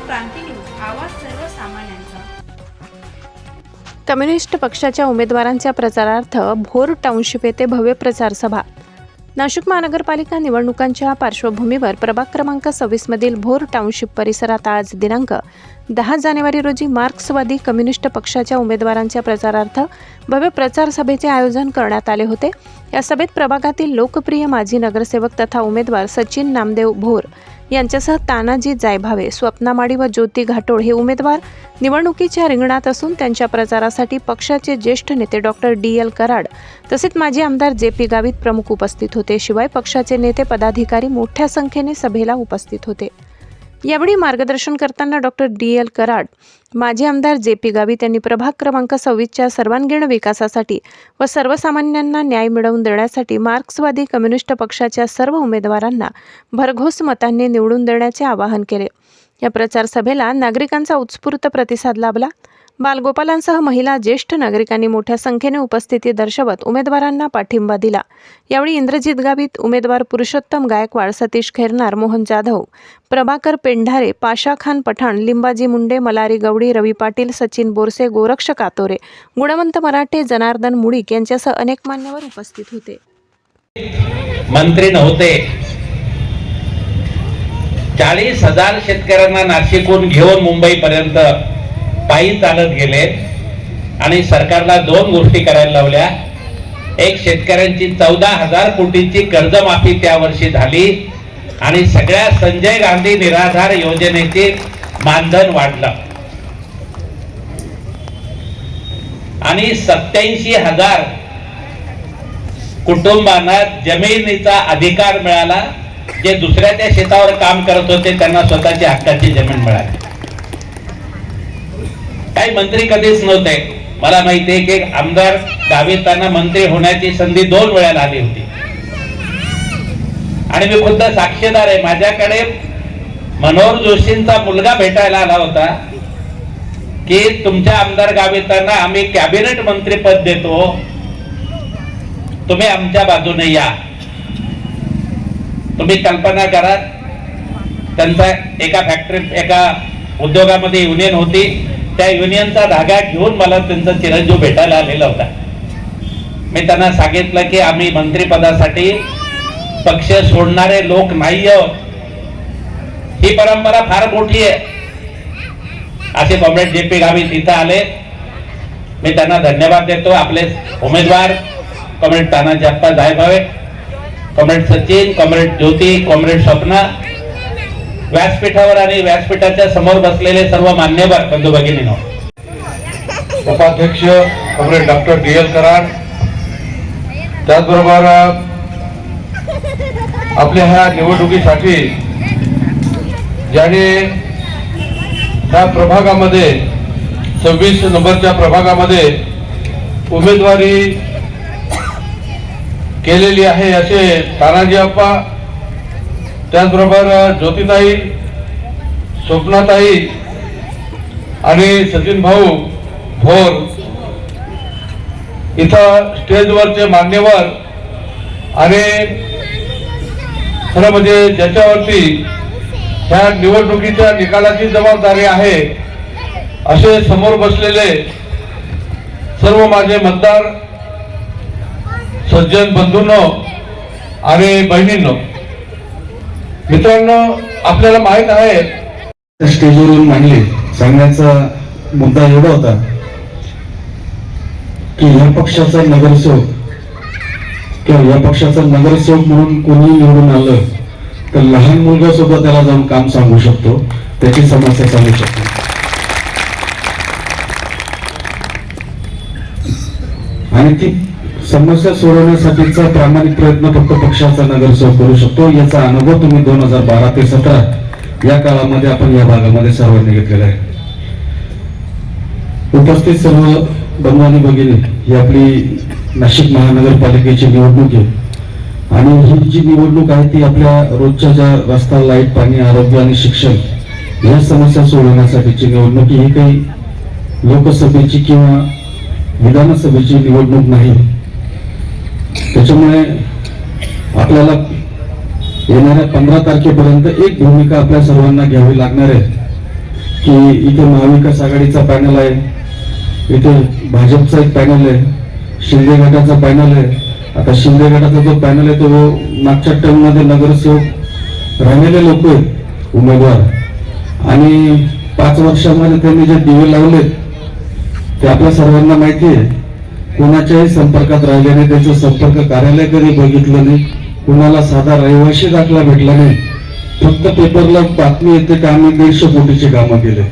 क्रांती news, आवाज सर्वसामान्यांचा। Communist पक्षाच्या उमेदवारांच्या प्रचारार्थ भोर टाउनशिप येथे भव्य प्रचार सभा। नाशिक महानगरपालिका निवडणुकांच्या पार्श्वभूमीवर प्रभाग क्रमांक 26 मधील भोर टाउनशिप परिसरात आज दिनांक 10 जानेवारी रोजी मार्क्सवादी कम्युनिस्ट पक्षाच्या उमेदवारांच्या प्रचारार्थ भव्य प्रचार सभेचे आयोजन करण्यात आले होते। या सभेत प्रभागातील लोकप्रिय माजी नगरसेवक तथा उमेदवार सचिन नामदेव भोर यांच्यासह तानाजी जायभावे, स्वप्ना माडी व ज्योती घाटोळ हे उमेदवार निवडणुकीच्या रिंगणात असून त्यांच्या प्रचारासाठी पक्षाचे ज्येष्ठ नेते डॉक्टर DL कराड तसेच माजी आमदार JP गावित प्रमुख उपस्थित होते। शिवाय पक्षाचे नेते पदाधिकारी मोठ्या संख्येने सभेला उपस्थित होते। यावेळी मार्गदर्शन करताना डॉक्टर DL कराड, माजी आमदार JP गावित यांनी प्रभाग क्रमांक 26च्या सर्वांगीण विकासासाठी व सर्वसामान्यांना न्याय मिळवून देण्यासाठी मार्क्सवादी कम्युनिस्ट पक्षाच्या सर्व उमेदवारांना भरघोस मतांनी निवडून देण्याचे आवाहन केले। या प्रचार सभेला नागरिकांचा उत्स्फूर्त प्रतिसाद लाभला। बालगोपालांसह महिला, ज्येष्ठ नागरिकांनी मोठ्या संख्येने उपस्थिती दर्शवत उमेदवारांना पाठिंबा दिला। यावेळी इंद्रजित गावित, उमेदवार पुरुषोत्तम गायकवाड, सतीश खैरनार, मोहन जाधव, प्रभाकर पेंढारे, पाशा खान पठाण, लिंबाजी मुंडे, मलारी गवडी, रवी पाटील, सचिन बोरसे, गोरक्ष कातोरे, गुणवंत मराठे, जनार्दन मुळीक यांच्यासह अनेक मान्यवर उपस्थित होते। मंत्री नव्हते, 40,000 शेतकऱ्यांना नाशिकहून घेऊन मुंबईपर्यंत पायी चालत गेले आणि सरकारला दोन गोष्टी करायला लावल्या। एक, शेतकऱ्यांची 14,000 कोटीची कर्जमाफी त्या वर्षी झाली आणि सगळ्या संजय गांधी निराधार योजनेचे मानधन वाढलं आणि 87,000 कुटुंबांना जमिनीचा अधिकार मिळाला। जे दुसऱ्याच्या शेतावर काम करत होते त्यांना स्वतःची हक्काची जमीन मिळाली। काही मंत्री कधीच नव्हते। मला माहिती आहे की आमदार गावितांना मंत्री होण्याची संधी 2 वेळा आली होती आणि मी खुद्द साक्षीदार आहे। माझ्याकडे मनोहर जोशींचा मुलगा भेटायला आला होता की तुमच्या आमदार गावितांना आम्ही कॅबिनेट मंत्रीपद देतो, तुम्ही आमच्या बाजूने या। तुम्ही कल्पना करा, त्यांचा एका फॅक्टरीत, एका उद्योगामध्ये युनियन होती, त्या युनियनचा धागा घेऊन मला त्यांचा चिरंजीव भेटायला आलेला होता। मी त्यांना सांगितलं की आम्ही मंत्रिपदासाठी पक्ष सोडणारे लोक नाही आहोत, ही परंपरा फार मोठी आहे। असे कॉम्रेड JP गावित इथं आले, मी त्यांना धन्यवाद देतो। आपले उमेदवार comrade Tanaji Jaybhave, comrade Sachin, comrade Jyoti, comrade Swapna, व्यासपीठावर आणि व्यासपीठाच्या समोर बसलेले सर्व मान्यवर बंधू भगिनींनो, उपाध्यक्ष कॉम्रेड डॉक्टर DL कराड, त्याचबरोबर आपल्या ह्या निवडणुकीसाठी ज्याने ह्या प्रभागामध्ये 26 नंबरच्या प्रभागामध्ये उमेदवारी केलेली आहे असे तानाजी अप्पा, त्याचबरोबर ज्योतिताई, स्वप्नाताई आणि सचिन भाऊ भोर, इथं स्टेजवरचे मान्यवर आणि खरं म्हणजे ज्याच्यावरती ह्या निवडणुकीच्या निकालाची जबाबदारी आहे असे समोर बसलेले सर्व माझे मतदार सज्जन बंधूंनो आणि बहिणींनो, मित्रांनो, आपल्याला माहित आहे स्टेजवरून मांडले सांगण्याचा मुद्दा एवढा होता की या पक्षाचा नगरसेवक किंवा या पक्षाचा नगरसेवक म्हणून कोणी निवडून आलं तर लहान मुलगा सुद्धा त्याला जाऊन काम सांगू शकतो, त्याची समस्या सांगू शकतो। आणि ती समस्या सोडवण्यासाठीचा प्रामाणिक प्रयत्न फक्त पक्षाचा नगरसेवक करू शकतो। याचा अनुभव तुम्ही 2012 ते 2017 या काळामध्ये आपण या भागामध्ये सर्वांनी घेतलेला आहे। उपस्थित सर्व बंधू आणि भगिनी, ही आपली नाशिक महानगरपालिकेची निवडणूक आहे आणि ही जी निवडणूक आहे ती आपल्या रोजच्या ज्या रस्ता, लाईट, पाणी, आरोग्य आणि शिक्षण या समस्या सोडवण्यासाठीची निवडणूक ही काही लोकसभेची किंवा विधानसभेची निवडणूक नाही। त्याच्यामुळे आपल्याला येणाऱ्या 15 तारखेपर्यंत एक भूमिका आपल्या सर्वांना घ्यावी लागणार आहे की इथे महाविकास आघाडीचा पॅनल आहे, इथे भाजपचा एक पॅनल आहे, शिंदे गटाचा पॅनल आहे. आता शिंदे गटाचा जो पॅनल आहे तो मागच्या टर्म मध्ये नगरसेवक राहिलेले लोक आहेत उमेदवार, आणि 5 वर्षामध्ये त्यांनी जे दिवे लावले ते आपल्या सर्वांना माहिती आहे. कोणाच्याही संपर्कात राहिले नाही, त्यांचं संपर्क कार्यालय कधी बघितलं नाही, कुणाला साधा रहिवाशी दाखला भेटला नाही. फक्त पेपरला बातमी येते की आम्ही 150 कोटीची कामं केले.